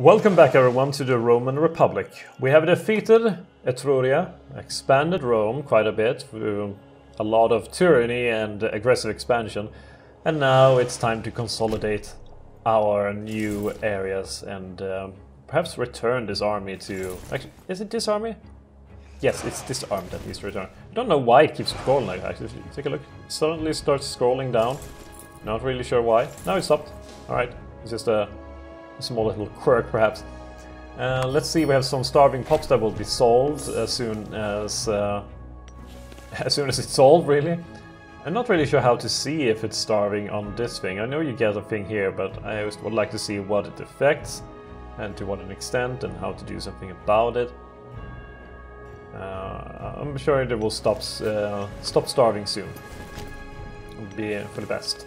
Welcome back everyone to the Roman Republic. We have defeated Etruria, expanded Rome quite a bit through a lot of tyranny and aggressive expansion, and now it's time to consolidate our new areas and perhaps return this army to... Actually, is it this army? Yes, it's this army that needs to return. I don't know why it keeps scrolling like that. Actually, take a look. It suddenly starts scrolling down. Not really sure why. Now it stopped. Alright, it's just a small little quirk perhaps. Let's see, we have some starving pops that will be solved as soon as it's solved, really. I'm not really sure how to see if it's starving on this thing. I know you get a thing here, but I always would like to see what it affects and to what an extent and how to do something about it. I'm sure it will stop starving soon. It would be for the best.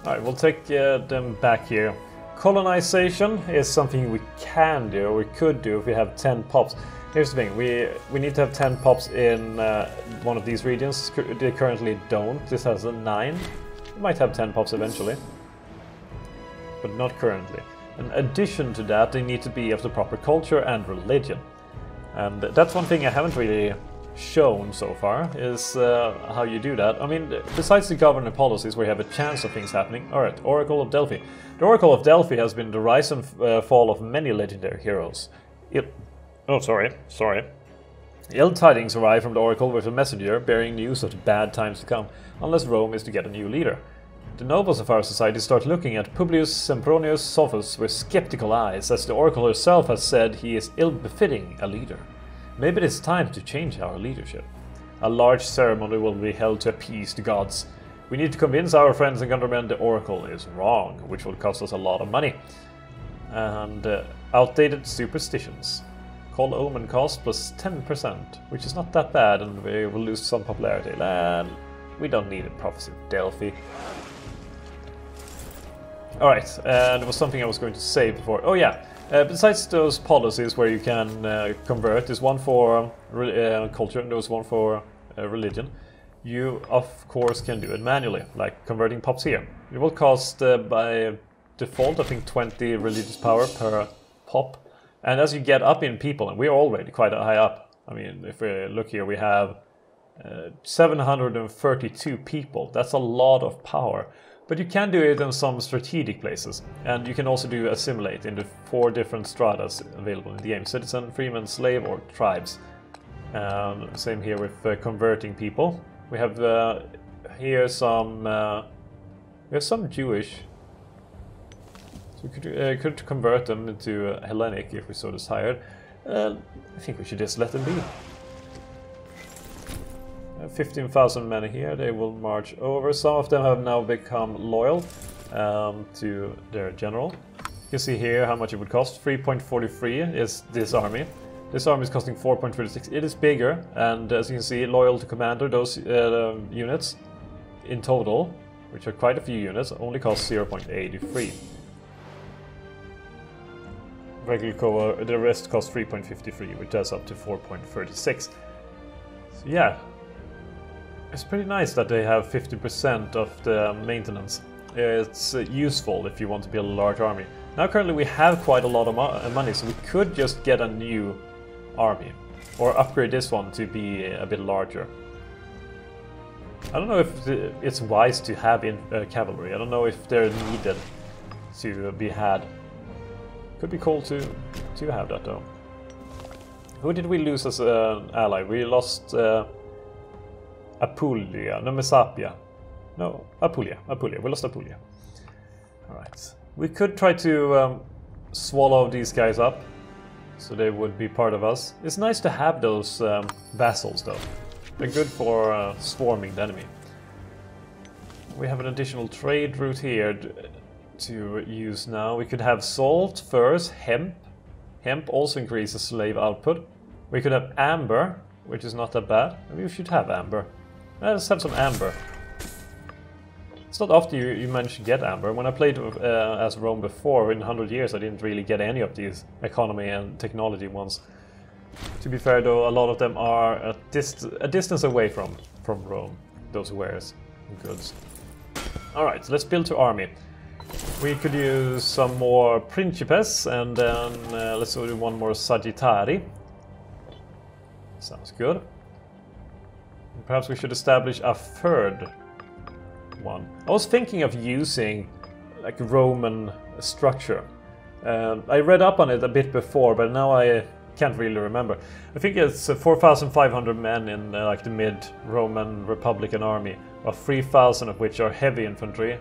Alright, we'll take them back here. Colonization is something we can do, or we could do if we have 10 pops. Here's the thing, we need to have 10 pops in one of these regions. They currently don't. This has a 9. We might have 10 pops eventually, but not currently. In addition to that, they need to be of the proper culture and religion. And that's one thing I haven't really shown so far, is how you do that. I mean, besides the government policies where you have a chance of things happening. Alright, Oracle of Delphi. The Oracle of Delphi has been the rise and fall of many legendary heroes. Sorry. Ill tidings arrive from the Oracle with a messenger bearing news of the bad times to come, unless Rome is to get a new leader. The nobles of our society start looking at Publius Sempronius Sophus with skeptical eyes, as the Oracle herself has said he is ill-befitting a leader. Maybe it is time to change our leadership. A large ceremony will be held to appease the gods. We need to convince our friends and countrymen the Oracle is wrong, which will cost us a lot of money. And outdated superstitions. Call omen cost plus 10%, which is not that bad, and we will lose some popularity. And we don't need a prophecy of Delphi. Alright, there was something I was going to say before. Oh yeah. Besides those policies where you can convert, there's one for culture and there's one for religion. You, of course, can do it manually, like converting pops here. It will cost, by default, I think 20 religious power per pop. And as you get up in people, and we're already quite high up. I mean, if we look here, we have 732 people. That's a lot of power. But you can do it in some strategic places, and you can also do assimilate in the 4 different stratas available in the game: citizen, freeman, slave, or tribes. Same here with converting people. We have here some Jewish, so we could convert them into Hellenic if we so desired. I think we should just let them be. 15,000 men here, they will march over. Some of them have now become loyal to their general. You can see here how much it would cost. 3.43 is this army. This army is costing 4.36. It is bigger, and as you can see, loyal to commander, those units in total, which are quite a few units, only cost 0.83. Regular cover, the rest costs 3.53, which adds up to 4.36. So yeah. It's pretty nice that they have 50% of the maintenance. It's useful if you want to build a large army. Now currently we have quite a lot of money, so we could just get a new army. Or upgrade this one to be a bit larger. I don't know if it's wise to have cavalry. I don't know if they're needed to be had. Could be cool to have that though. Who did we lose as an ally? We lost... Apulia, no, Messapia. No, Apulia. We lost Apulia. Alright. We could try to swallow these guys up, so they would be part of us. It's nice to have those vassals, though. They're good for swarming the enemy. We have an additional trade route here to use now. We could have salt, furs, hemp. Hemp also increases slave output. We could have amber, which is not that bad. Maybe we should have amber. Let's have some amber. It's not often you manage to get amber. When I played as Rome before, in 100 years, I didn't really get any of these economy and technology ones. To be fair though, a lot of them are a distance away from Rome, those wares and goods. Alright, so let's build to army. We could use some more Principes, and then let's do one more Sagittari. Sounds good. Perhaps we should establish a third one. I was thinking of using like Roman structure. I read up on it a bit before, but now I can't really remember. I think it's 4,500 men in like the mid-Roman Republican army, or 3,000 of which are heavy infantry.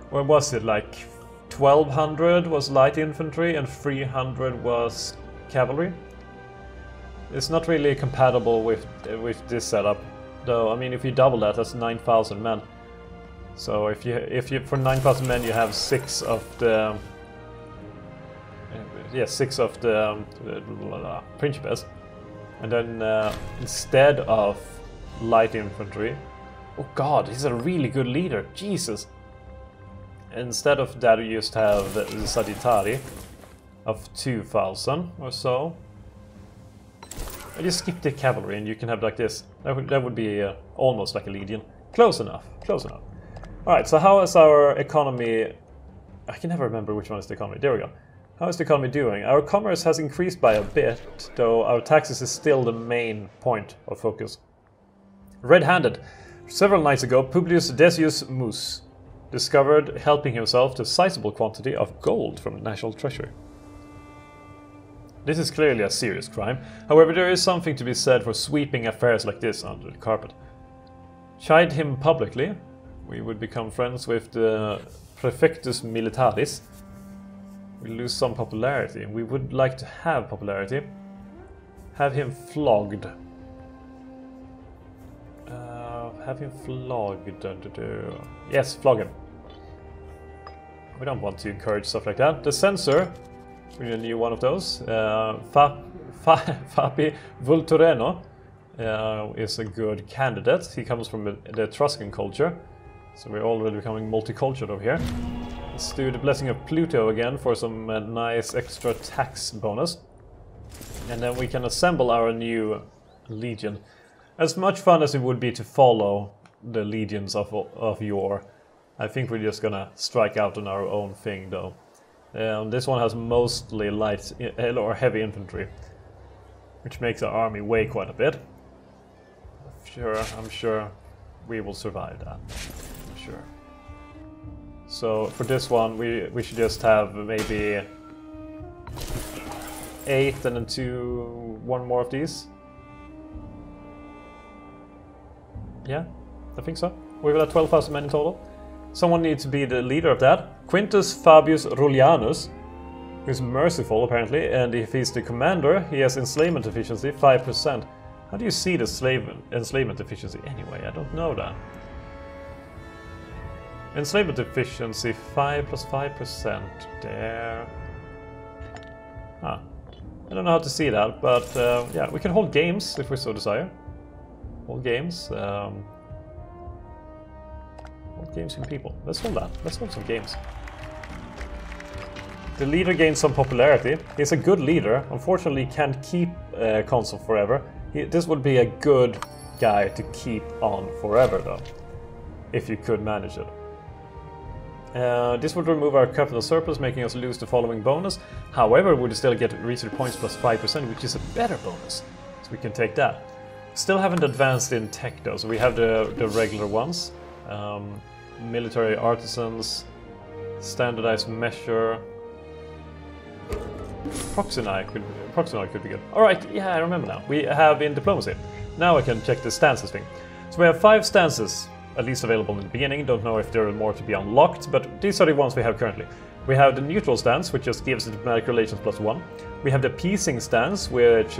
Where was it? Like 1,200 was light infantry and 300 was cavalry. It's not really compatible with this setup, though. I mean, if you double that, that's 9,000 men. So if you for 9,000 men, you have 6 of the Principes, and then instead of light infantry, oh god, he's a really good leader. Jesus. Instead of that, you just have the Sagittari of 2,000 or so. I just skip the cavalry and you can have like this. That would be almost like a legion. Close enough, close enough. Alright, so how is our economy... I can never remember which one is the economy. There we go. How is the economy doing? Our commerce has increased by a bit, though our taxes is still the main point of focus. Red-handed. Several nights ago, Publius Decius Mus discovered helping himself to a sizable quantity of gold from the national treasury. This is clearly a serious crime. However, there is something to be said for sweeping affairs like this under the carpet. Chide him publicly. We would become friends with the Prefectus Militaris. We lose some popularity. We would like to have popularity. Have him flogged. Have him flogged. Yes, flog him. We don't want to encourage stuff like that. The censor, we need a new one of those. Fapi Vultureno is a good candidate. He comes from the Etruscan culture, so we're already becoming multicultural over here. Let's do the Blessing of Pluto again for some nice extra tax bonus. And then we can assemble our new legion. As much fun as it would be to follow the legions of yore, I think we're just gonna strike out on our own thing, though. This one has mostly light or heavy infantry, which makes our army weigh quite a bit. I'm sure we will survive that. I'm sure. So for this one, we should just have maybe 8 and then one more of these. Yeah, I think so. We will have 12,000 men in total. Someone needs to be the leader of that. Quintus Fabius Rullianus, who is merciful apparently, and if he's the commander, he has enslavement efficiency 5%. How do you see the enslavement efficiency anyway? I don't know that. Enslavement efficiency 5 plus 5% there. I don't know how to see that, but yeah, we can hold games if we so desire. Hold games. Hold games from people. Let's hold that. Let's hold some games. The leader gains some popularity. He's a good leader. Unfortunately, he can't keep Consul forever. This would be a good guy to keep on forever, though, if you could manage it. This would remove our capital surplus, making us lose the following bonus. However, we would still get research points plus 5%, which is a better bonus. So we can take that. Still haven't advanced in tech, though, so we have the regular ones. Military artisans, standardized measure. Proxeni could be good. Alright, yeah, I remember now. We have in diplomacy. Now I can check the stances thing. So we have 5 stances, at least available in the beginning. Don't know if there are more to be unlocked, but these are the ones we have currently. We have the neutral stance, which just gives the diplomatic relations +1. We have the peacing stance, which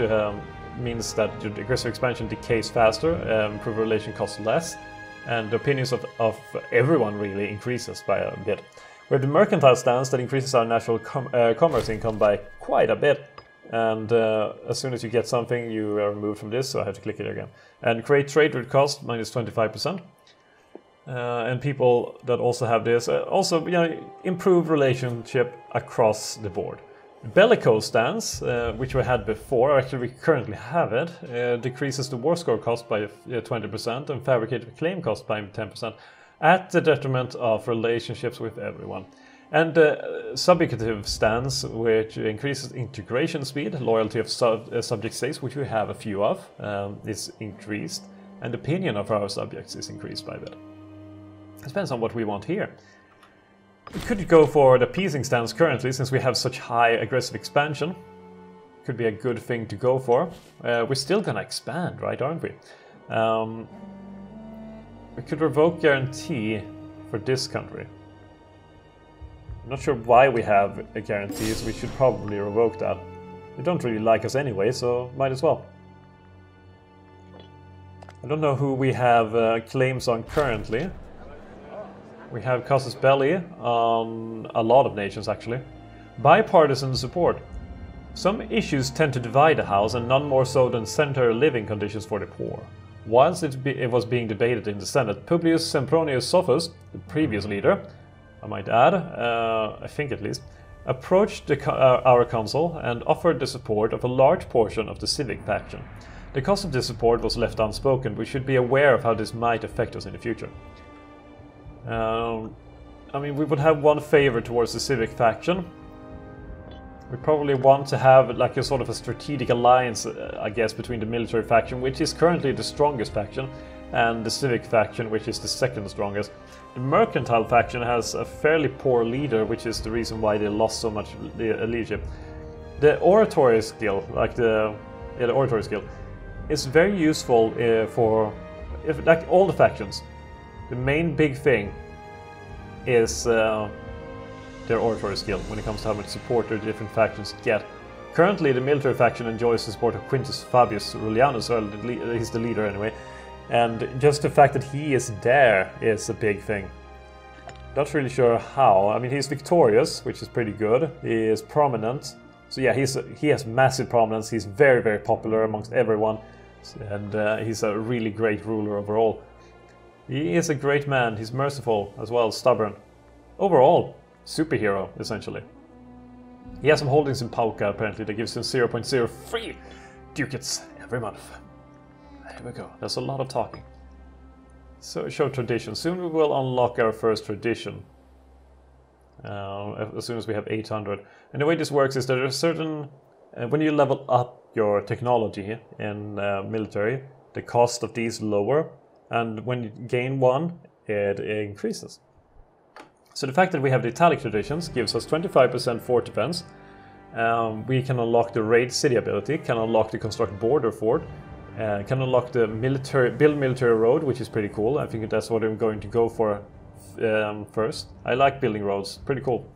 means that your aggressive expansion decays faster, improved relation costs less, and the opinions of everyone really increases by a bit. We have the mercantile stance that increases our national commerce income by quite a bit, and as soon as you get something, you are removed from this, so I have to click it again. And create trade route cost minus 25%. And people that also have this also, you know, improve relationship across the board. Bellicose stance, which we had before, or actually we currently have it, decreases the war score cost by 20% and fabricated claim cost by 10%. at the detriment of relationships with everyone. And subjugative stance, which increases integration speed, loyalty of subject states, which we have a few of, is increased, and opinion of our subjects is increased by that. It depends on what we want here. We could go for the appeasing stance currently, since we have such high aggressive expansion. Could be a good thing to go for. We're still gonna expand, right, aren't we? We could revoke guarantee for this country. I'm not sure why we have a guarantee, so we should probably revoke that. They don't really like us anyway, so might as well. I don't know who we have claims on currently. We have casus belli on a lot of nations, actually. Bipartisan support. Some issues tend to divide the House, and none more so than sanitary living conditions for the poor. Whilst it was being debated in the Senate, Publius Sempronius Sophus, the previous leader, I might add, I think at least, approached our consul and offered the support of a large portion of the civic faction. The cost of this support was left unspoken. We should be aware of how this might affect us in the future. I mean, we would have one favor towards the civic faction. We probably want to have like a sort of a strategic alliance, I guess, between the military faction, which is currently the strongest faction, and the civic faction, which is the second strongest. The mercantile faction has a fairly poor leader, which is the reason why they lost so much leadership. The oratory skill, the oratory skill, is very useful for like all the factions. The main big thing is their oratory skill when it comes to how much support their different factions get. Currently, the military faction enjoys the support of Quintus Fabius Rullianus, or he's the leader anyway, and just the fact that he is there is a big thing. Not really sure how. I mean, he's victorious, which is pretty good. He is prominent, so yeah, he has massive prominence. He's very, very popular amongst everyone, and he's a really great ruler overall. He is a great man. He's merciful as well, stubborn. Overall, superhero, essentially. He has some holdings in Pauca, apparently, that gives him 0.03 ducats every month. There we go. That's a lot of talking. So, show tradition. Soon we will unlock our first tradition. As soon as we have 800. And the way this works is that there are certain... when you level up your technology in military, the cost of these lower. And when you gain one, it increases. So the fact that we have the italic traditions gives us 25% fort defense. We can unlock the raid city ability, can unlock the construct border fort, can unlock the build military road, which is pretty cool. I think that's what I'm going to go for first. I like building roads, pretty cool.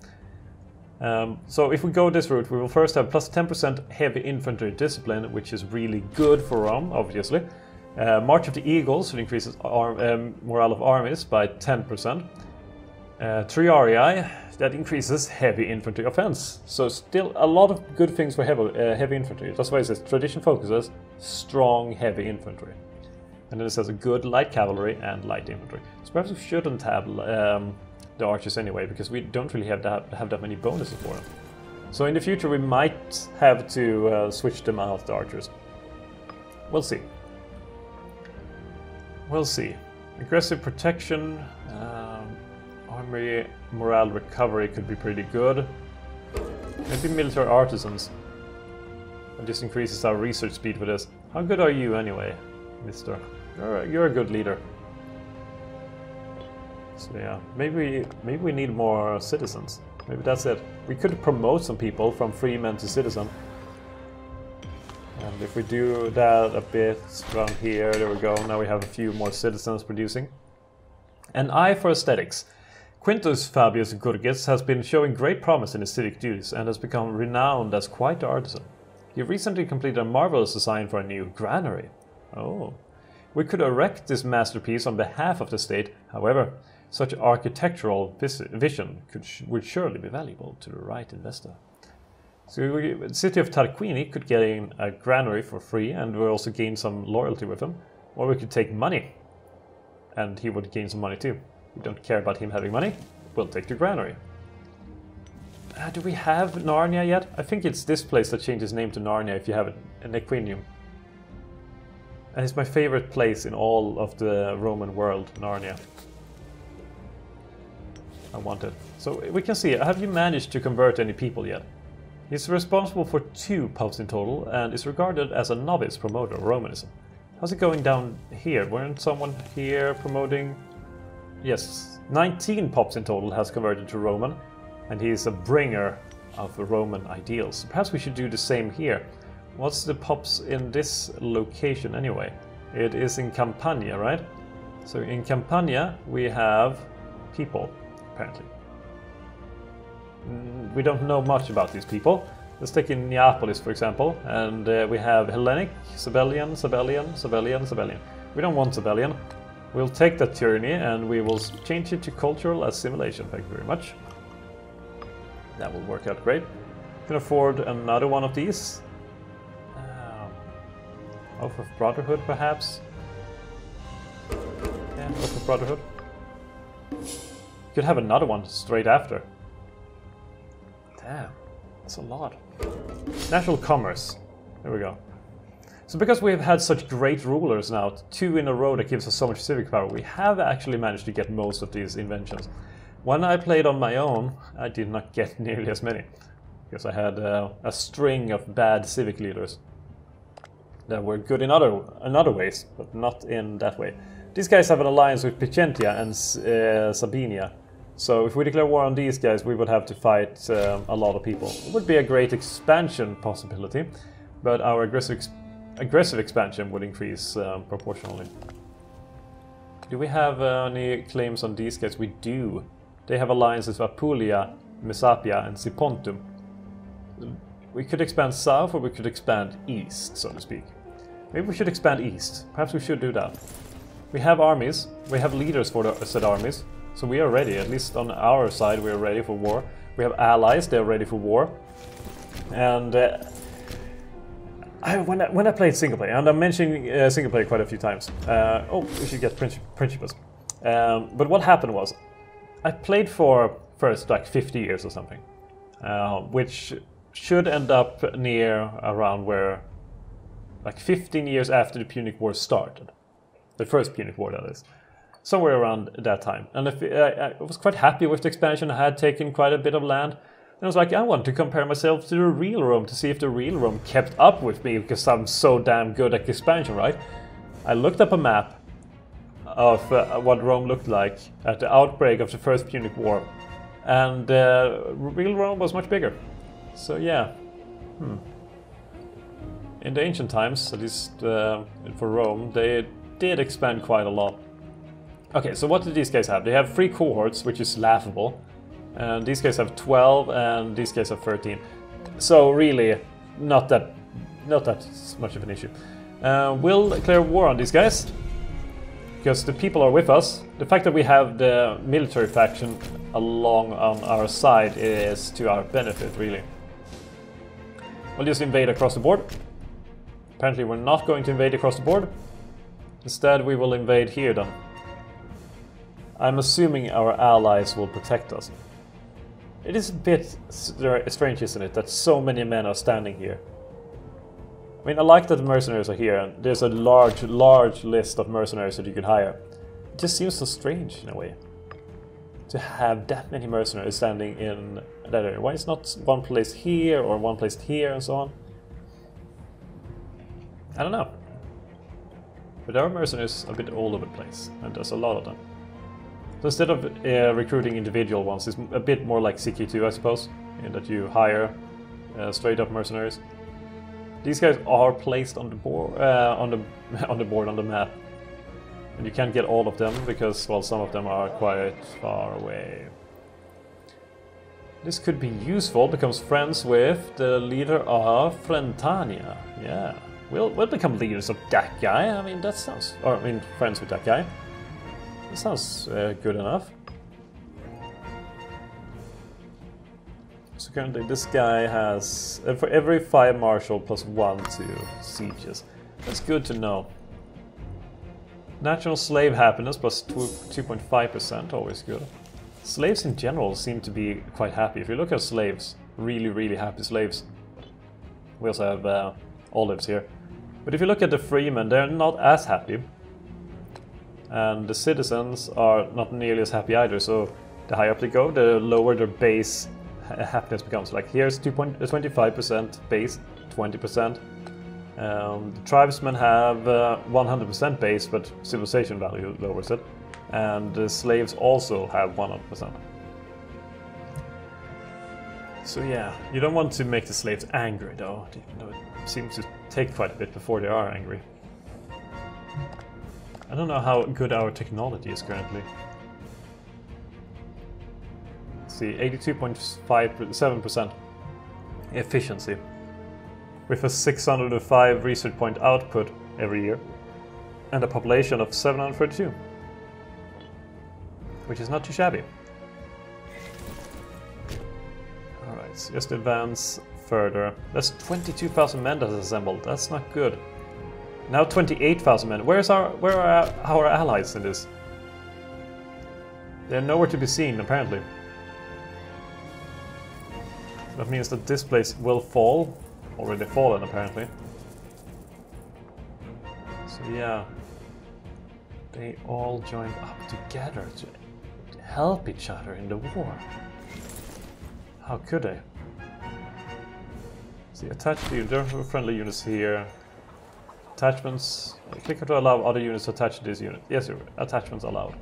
So if we go this route, we will first have plus 10% heavy infantry discipline, which is really good for Rome, obviously. March of the Eagles, which increases morale of armies by 10%. Triarii, that increases heavy infantry offense. So still a lot of good things for heavy infantry. That's why it says tradition focuses strong heavy infantry. And then it says a good light cavalry and light infantry. So perhaps we shouldn't have the archers anyway, because we don't really have that many bonuses for them. So in the future we might have to switch them out, the archers. We'll see. We'll see. Aggressive protection, armory morale recovery could be pretty good. Maybe military artisans. And this increases our research speed for this. How good are you anyway, mister? You're a good leader. So yeah, maybe we need more citizens. Maybe that's it. We could promote some people from freeman to citizen. And if we do that a bit around here, there we go. Now we have a few more citizens producing. An eye for aesthetics. Quintus Fabius Gurgis has been showing great promise in his civic duties and has become renowned as quite the artisan. He recently completed a marvelous design for a new granary. Oh. We could erect this masterpiece on behalf of the state. However, such architectural vision would surely be valuable to the right investor. So the city of Tarquini could gain a granary for free, and we'll also gain some loyalty with him. Or we could take money, and he would gain some money too. We don't care about him having money. We'll take the granary. Do we have Narnia yet? I think it's this place that changes name to Narnia if you have an Equinium. And it's my favorite place in all of the Roman world, Narnia. I wanted. So we can see, have you managed to convert any people yet? He's responsible for 2 popes in total and is regarded as a novice promoter of Romanism. How's it going down here? Weren't someone here promoting? Yes, 19 popes in total has converted to Roman, and he's a bringer of Roman ideals. Perhaps we should do the same here. What's the popes in this location anyway? It is in Campania, right? So in Campania we have people, apparently. We don't know much about these people. Let's take in Neapolis, for example, and we have Hellenic, Sabellian. We don't want Sabellian. We'll take that tyranny and we will change it to cultural assimilation. Thank you very much. That will work out great. Can afford another one of these. Oath of Brotherhood, perhaps. Yeah, Oath of Brotherhood. Could have another one straight after. Damn, that's a lot. National commerce. There we go. So because we have had such great rulers now, 2 in a row that gives us so much civic power, we have actually managed to get most of these inventions. When I played on my own, I did not get nearly as many, because I had a string of bad civic leaders that were good in other ways, but not in that way. These guys have an alliance with Picentia and Sabinia. So if we declare war on these guys, we would have to fight a lot of people. It would be a great expansion possibility, but our aggressive expansion would increase proportionally. Do we have any claims on these guys? We do. They have alliances with Apulia, Messapia and Sipontum. We could expand south or we could expand east, so to speak. Maybe we should expand east. Perhaps we should do that. We have armies. We have leaders for the said armies. So we are ready, at least on our side we are ready for war. We have allies, they are ready for war. And when I played single player, and I'm mentioning single player quite a few times. Oh, we should get Principes. But what happened was, I played for first like 50 years or something. Which should end up near around where, like 15 years after the Punic War started. The first Punic War, that is. Somewhere around that time. And I was quite happy with the expansion. I had taken quite a bit of land. And I was like, I want to compare myself to the real Rome to see if the real Rome kept up with me, because I'm so damn good at expansion, right? I looked up a map of what Rome looked like at the outbreak of the first Punic War. And real Rome was much bigger. So yeah. In the ancient times, at least for Rome, they did expand quite a lot. Okay, so what do these guys have? They have 3 cohorts, which is laughable. And these guys have 12, and these guys have 13. So really, not that much of an issue. We'll declare war on these guys, because the people are with us. The fact that we have the military faction along on our side is to our benefit, really. We'll just invade across the board. Apparently we're not going to invade across the board. Instead we will invade here then. I'm assuming our allies will protect us. It is a bit strange, isn't it, that so many men are standing here. I mean, I like that the mercenaries are here, and there's a large list of mercenaries that you could hire. It just seems so strange, in a way, to have that many mercenaries standing in that area. Why is not one placed here, or one placed here, and so on? I don't know. But our mercenaries are a bit all over the place, and there's a lot of them. So instead of recruiting individual ones, it's a bit more like CK2, I suppose, in that you hire straight up mercenaries. These guys are placed on the board, on the map, and you can't get all of them because, well, some of them are quite far away. This could be useful. Becomes friends with the leader of Frentania. Yeah, we'll become leaders of that guy. I mean, that sounds, or I mean, friends with that guy. That sounds good enough. So currently this guy has, for every 5 martial plus 1 to sieges. That's good to know. National slave happiness plus 2.5%, always good. Slaves in general seem to be quite happy. If you look at slaves, really happy slaves. We also have olives here. But if you look at the freemen, they're not as happy. And the citizens are not nearly as happy either, so The higher up they go, the lower their base happiness becomes. Like here's 25% base, 20%. The tribesmen have 100% base, but civilization value lowers it. And the slaves also have 100%. So yeah, you don't want to make the slaves angry though, even though it seems to take quite a bit before they are angry. I don't know how good our technology is currently. Let's see, 82.7% efficiency. With a 605 research point output every year. And a population of 732. Which is not too shabby. Alright, just advance further. That's 22,000 men that's assembled. That's not good. Now 28,000 men. Where are our allies in this? They're nowhere to be seen, apparently. That means that this place will fall. Already fallen, apparently. So yeah. They all joined up together to help each other in the war. How could they? See, attach to there are friendly units here. Attachments. Click to allow other units to attach to this unit. Yes, attachments allowed.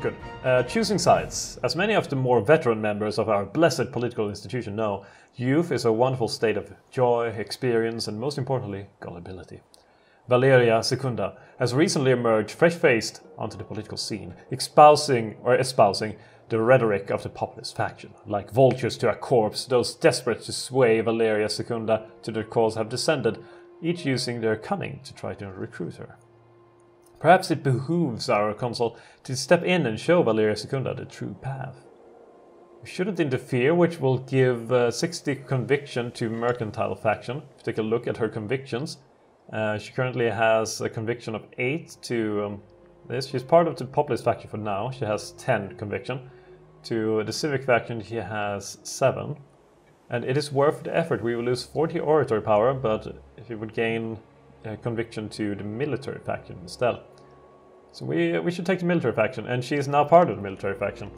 Good. Choosing sides. As many of the more veteran members of our blessed political institution know, youth is a wonderful state of joy, experience, and most importantly, gullibility. Valeria Secunda has recently emerged fresh-faced onto the political scene, espousing the rhetoric of the populist faction. Like vultures to a corpse, those desperate to sway Valeria Secunda to their cause have descended, each using their cunning to try to recruit her. Perhaps it behooves our consul to step in and show Valeria Secunda the true path. We shouldn't interfere, which will give 60 conviction to mercantile faction. If you take a look at her convictions, she currently has a conviction of 8 to this. She's part of the populist faction for now. She has 10 conviction. To the civic faction she has 7. And it is worth the effort. We will lose 40 oratory power, but if you would gain conviction to the military faction instead. So we should take the military faction, and she is now part of the military faction.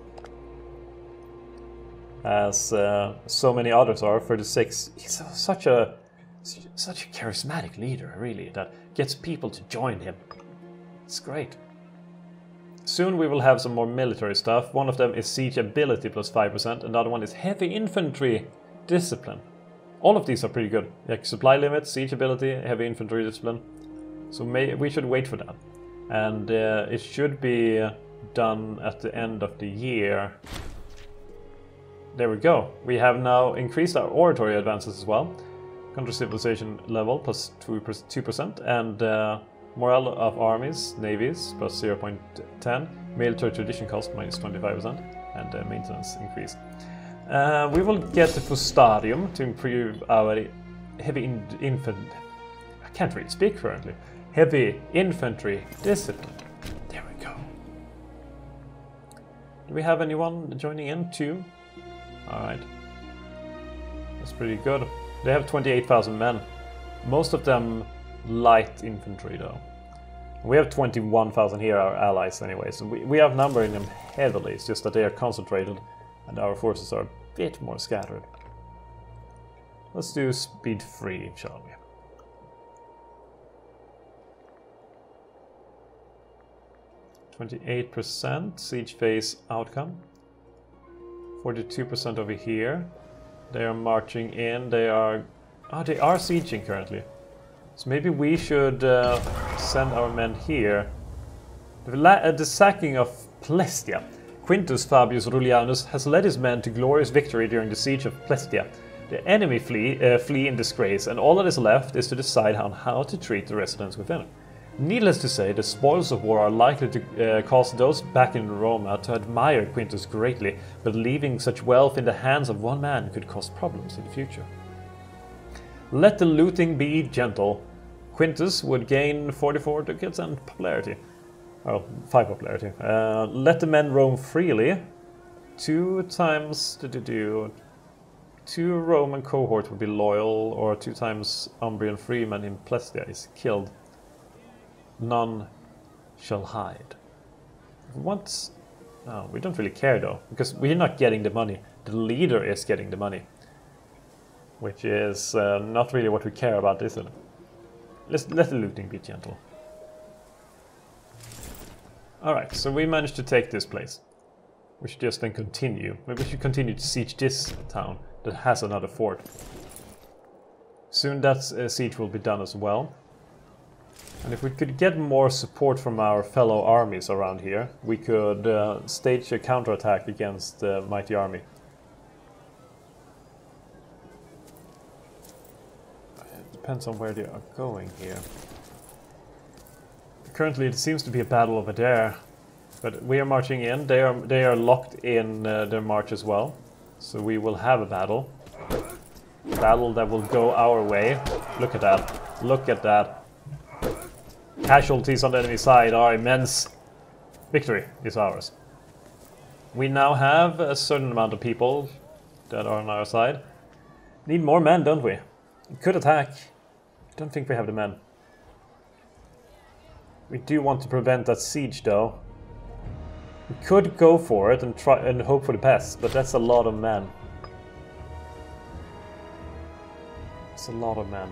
As so many others are. 36. He's such a charismatic leader, really, that gets people to join him. It's great. Soon we will have some more military stuff. One of them is siege ability plus 5%, another one is heavy infantry discipline. All of these are pretty good. Like supply limit, siege ability, heavy infantry discipline. So we should wait for that. And it should be done at the end of the year. There we go. We have now increased our oratory advances as well. Country civilization level plus 2%, and morale of armies, navies plus 0.10, military tradition cost minus 25%, and maintenance increase. We will get the Fustadium to improve our heavy infantry. I can't really speak currently. Heavy infantry discipline. There we go. Do we have anyone joining in too? Alright. That's pretty good. They have 28,000 men. Most of them light infantry though. We have 21,000 here, our allies anyway, so we outnumber them heavily. It's just that they are concentrated and our forces are a bit more scattered. Let's do speed 3, shall we? %, siege phase outcome. 42% over here. They are marching in. They are sieging currently. So maybe we should send our men here. The sacking of Plestia. Quintus Fabius Rullianus has led his men to glorious victory during the siege of Plestia. The enemy flee in disgrace, and all that is left is to decide on how to treat the residents within. Needless to say, the spoils of war are likely to cause those back in Roma to admire Quintus greatly, but leaving such wealth in the hands of one man could cause problems in the future. Let the looting be gentle. Quintus would gain 44 ducats and popularity. Well, 5 popularity. Let the men roam freely. 2 times... 2 Roman cohorts would be loyal, or 2 times Umbrian freemen in Plestia is killed. None shall hide. We want... No, we don't really care though, because we're not getting the money. The leader is getting the money. Which is not really what we care about, is it? Let the looting be gentle. Alright, so we managed to take this place. We should just then continue. Maybe we should continue to siege this town that has another fort. Soon that siege will be done as well. And if we could get more support from our fellow armies around here, we could stage a counterattack against the mighty army. It depends on where they are going here. Currently it seems to be a battle over there, but we are marching in. They are locked in their march as well, so we will have a battle. A battle that will go our way. Look at that. Look at that. Casualties on the enemy side are immense. Victory is ours. We now have a certain amount of people that are on our side. Need more men, don't we? We could attack. Don't think we have the men. We do want to prevent that siege though. We could go for it and try and hope for the best, but that's a lot of men. It's a lot of men.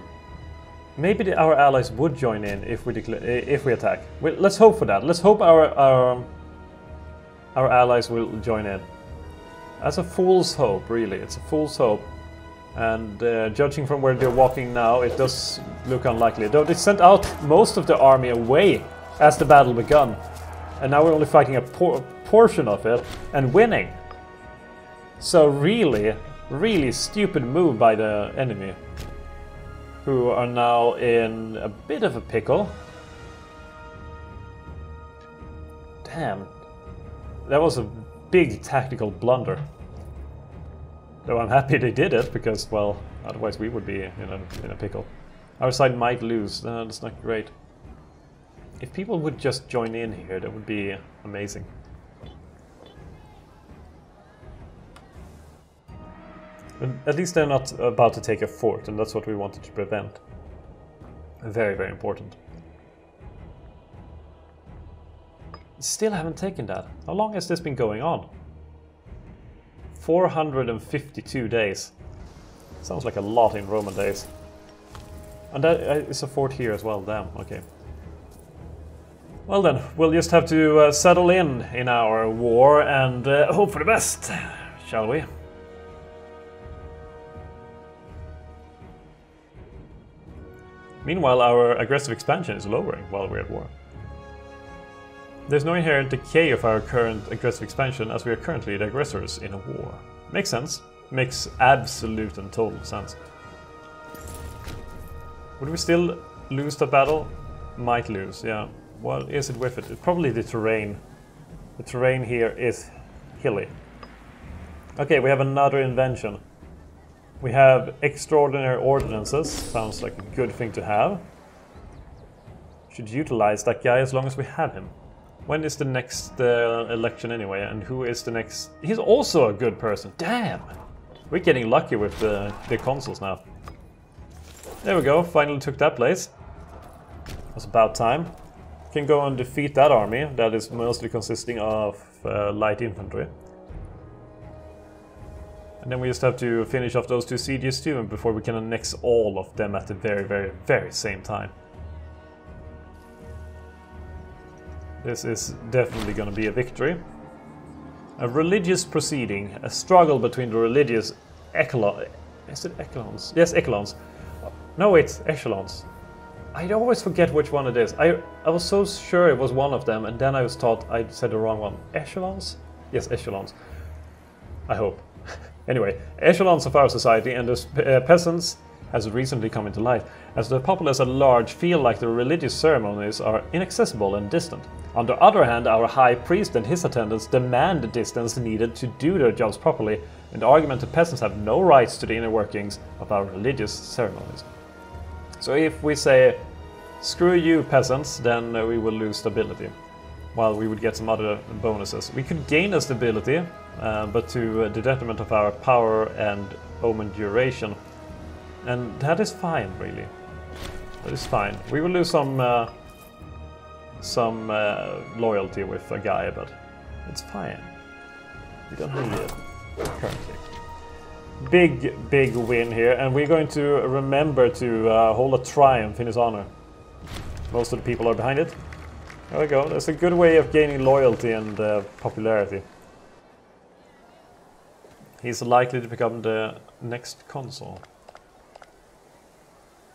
Maybe our allies would join in if we attack. Well, let's hope for that. Let's hope our allies will join in. That's a fool's hope, really. It's a fool's hope. And judging from where they're walking now, it does look unlikely. Though they sent out most of the army away as the battle begun. And now we're only fighting a portion of it and winning. So really, really stupid move by the enemy, who are now in a bit of a pickle. Damn. That was a big tactical blunder. Though I'm happy they did it, because, well, otherwise we would be in a pickle. Our side might lose. That's not great. If people would just join in here, that would be amazing. But at least they're not about to take a fort, and that's what we wanted to prevent. Very, very important. Still haven't taken that. How long has this been going on? 452 days. Sounds like a lot in Roman days. And that is a fort here as well, damn, okay. Well then, we'll just have to settle in our war and hope for the best, shall we? Meanwhile, our aggressive expansion is lowering while we're at war. There's no inherent decay of our current aggressive expansion, as we are currently the aggressors in a war. Makes sense. Makes absolute and total sense. Would we still lose the battle? Might lose, yeah. What is it with it? Probably the terrain. The terrain here is hilly. Okay, we have another invention. We have extraordinary ordinances. Sounds like a good thing to have. Should utilize that guy as long as we have him. When is the next election anyway? And who is the next? He's also a good person. Damn! We're getting lucky with the consuls now. There we go. Finally took that place. It's about time. Can go and defeat that army. That is mostly consisting of light infantry. And then we just have to finish off those two sieges too, before we can annex all of them at the very, very, very same time. This is definitely going to be a victory. A religious proceeding, a struggle between the religious echelons. Is it echelons? Yes, echelons. No, wait, echelons. I always forget which one it is. I was so sure it was one of them, and then I was taught I said the wrong one. Echelons? Yes, echelons. I hope. Anyway, echelons of our society and the peasants has recently come into light, as the populace at large feel like the religious ceremonies are inaccessible and distant. On the other hand, our high priest and his attendants demand the distance needed to do their jobs properly, and the argument that peasants have no rights to the inner workings of our religious ceremonies. So if we say, screw you peasants, then we will lose stability, while we would get some other bonuses. We could gain a stability, but to the detriment of our power and omen duration. And that is fine, really. That is fine. We will lose some some loyalty with a guy, but it's fine. We don't need it currently. Big win here, and we're going to remember to hold a triumph in his honor. Most of the people are behind it. There we go. That's a good way of gaining loyalty and popularity. He's likely to become the next consul.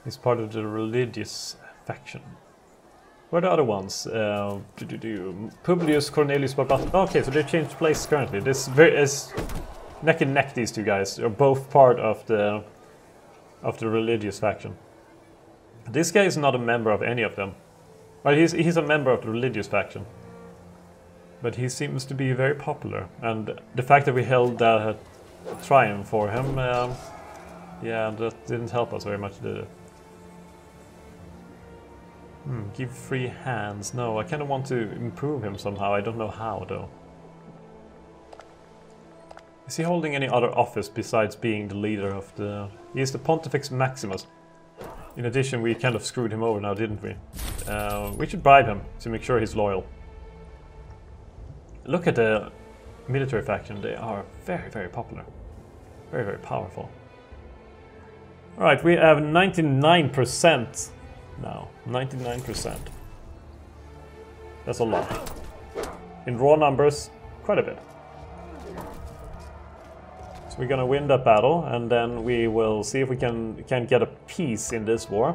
He's part of the religious faction. Where are the other ones? Publius Cornelius Barbat. Okay, so they changed place currently. This is neck and neck. These two guys are both part of the religious faction. This guy is not a member of any of them. Well, he's a member of the religious faction, but he seems to be very popular. And the fact that we held that triumph for him, yeah, that didn't help us very much, did it? Give free hands. No, I kind of want to improve him somehow. I don't know how, though. Is he holding any other office besides being the leader of the... He is the Pontifex Maximus. In addition, we kind of screwed him over now, didn't we? We should bribe him to make sure he's loyal. Look at the military faction. They are very, very popular. Very, very powerful. Alright, we have 99% now. 99%. That's a lot. In raw numbers, quite a bit. So we're gonna win that battle, and then we will see if we can get a peace in this war.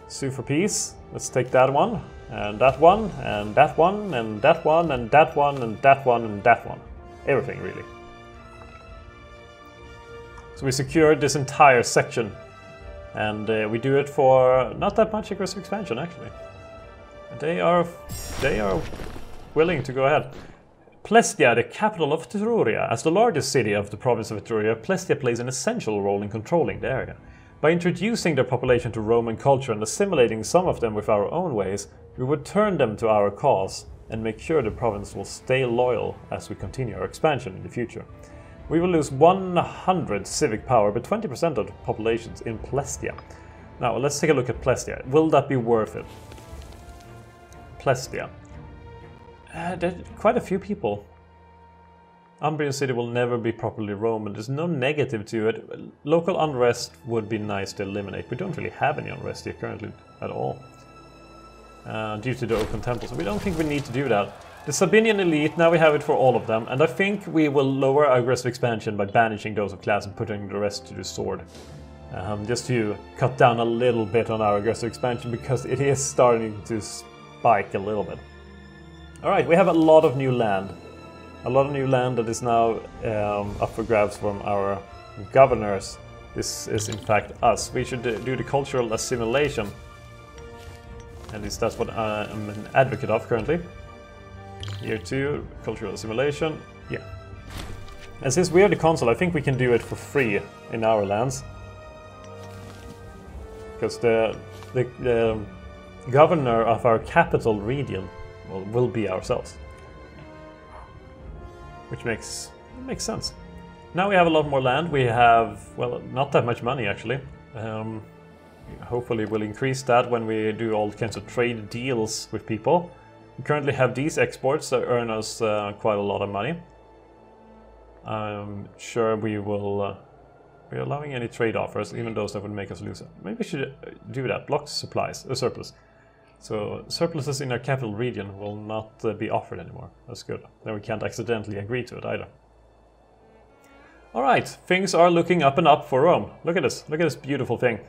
Sue for peace. Let's take that one, and that one, and that one, and that one, and that one, and that one, and that one. Everything, really. So we secured this entire section, and we do it for not that much aggressive expansion, actually. They are willing to go ahead. Plestia, the capital of Etruria. As the largest city of the province of Etruria, Plestia plays an essential role in controlling the area. By introducing their population to Roman culture and assimilating some of them with our own ways, we would turn them to our cause and make sure the province will stay loyal as we continue our expansion in the future. We will lose 100 civic power, but 20% of the populations in Plestia. Now, let's take a look at Plestia. Will that be worth it? Plestia. There are quite a few people. Umbrian city will never be properly Roman. There's no negative to it. Local unrest would be nice to eliminate. We don't really have any unrest here currently at all. Due to the open temples. So we don't think we need to do that. The Sabinian elite, now we have it for all of them. And I think we will lower our aggressive expansion by banishing those of class and putting the rest to the sword. Just to cut down a little bit on our aggressive expansion, because it is starting to spike a little bit. Alright, we have a lot of new land. A lot of new land that is now up for grabs from our governors. This is in fact us. We should do the cultural assimilation. At least that's what I'm an advocate of currently. Year 2, cultural assimilation. Yeah. And since we are the consul, I think we can do it for free in our lands. Because the governor of our capital region will be ourselves. Which makes sense. Now we have a lot more land. We have, well, not that much money actually. Hopefully we'll increase that when we do all kinds of trade deals with people. We currently have these exports that earn us quite a lot of money. I'm sure we will be allowing any trade offers, even those that would make us lose it. Maybe we should do that. Block supplies, surplus. So surpluses in our capital region will not be offered anymore. That's good. Then we can't accidentally agree to it either. Alright, things are looking up and up for Rome. Look at this. Look at this beautiful thing.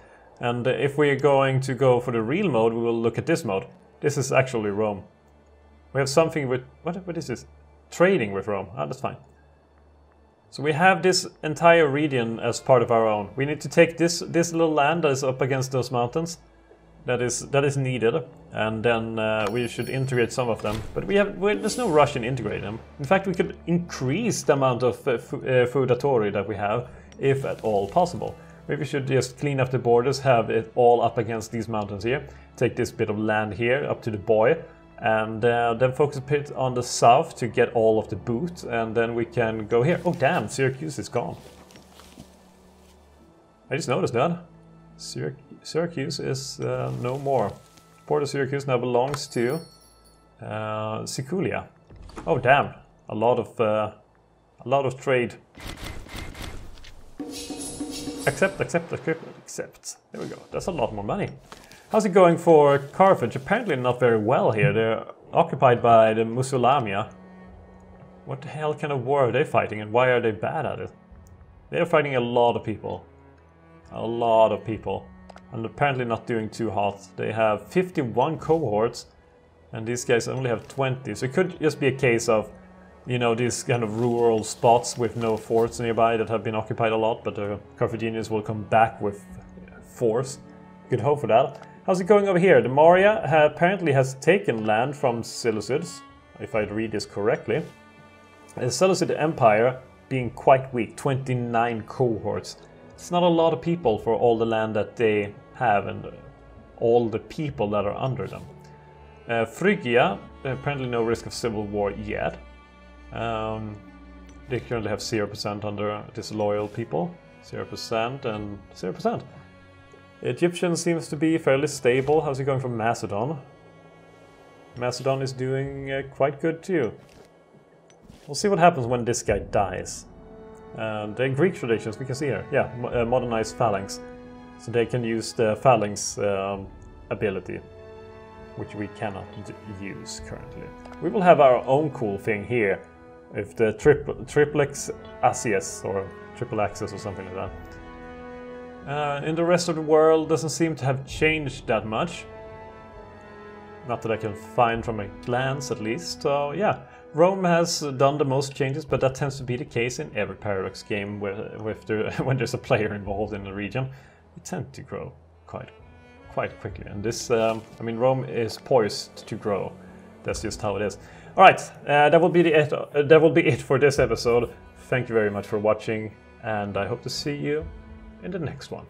And if we're going to go for the real mode, we will look at this mode. This is actually Rome. We have something with... What is this? Trading with Rome. Ah, that's fine. So we have this entire region as part of our own. We need to take this little land that is up against those mountains. That is needed. And then we should integrate some of them. But there's no rush in integrating them. In fact, we could increase the amount of feudatori that we have, if at all possible. Maybe we should just clean up the borders, have it all up against these mountains here. Take this bit of land here up to the Boy. And then focus a bit on the south to get all of the boot. And then we can go here. Oh damn, Syracuse is gone. I just noticed that. Syracuse is no more. Port of Syracuse now belongs to Siculia. Oh damn! A lot of trade. Accept. There we go. That's a lot more money. How's it going for Carthage? Apparently not very well here. They're occupied by the Musulamia. What the hell kind of war are they fighting, and why are they bad at it? They're fighting a lot of people. A lot of people. And apparently not doing too hot. They have 51 cohorts, and these guys only have 20. So it could just be a case of, you know, these kind of rural spots with no forts nearby that have been occupied a lot, but the Carthaginians will come back with force. Good hope for that. How's it going over here? The Moria apparently has taken land from Seleucids, if I read this correctly. The Seleucid Empire being quite weak, 29 cohorts. It's not a lot of people for all the land that they have and all the people that are under them. Phrygia, apparently no risk of civil war yet. They currently have 0% under disloyal people. 0% and 0%. Egyptian seems to be fairly stable. How's it going for Macedon? Macedon is doing quite good too. We'll see what happens when this guy dies. The Greek traditions, we can see here. Yeah, modernized phalanx. So they can use the phalanx ability, which we cannot use currently. We will have our own cool thing here. If the triplex Asius or triple axis or something like that. In the rest of the world doesn't seem to have changed that much. Not that I can find from a glance at least. So yeah, Rome has done the most changes, but that tends to be the case in every Paradox game when there's a player involved in the region. They tend to grow quite quickly. And this, I mean, Rome is poised to grow. That's just how it is. All right, that will be it for this episode. Thank you very much for watching, and I hope to see you in the next one.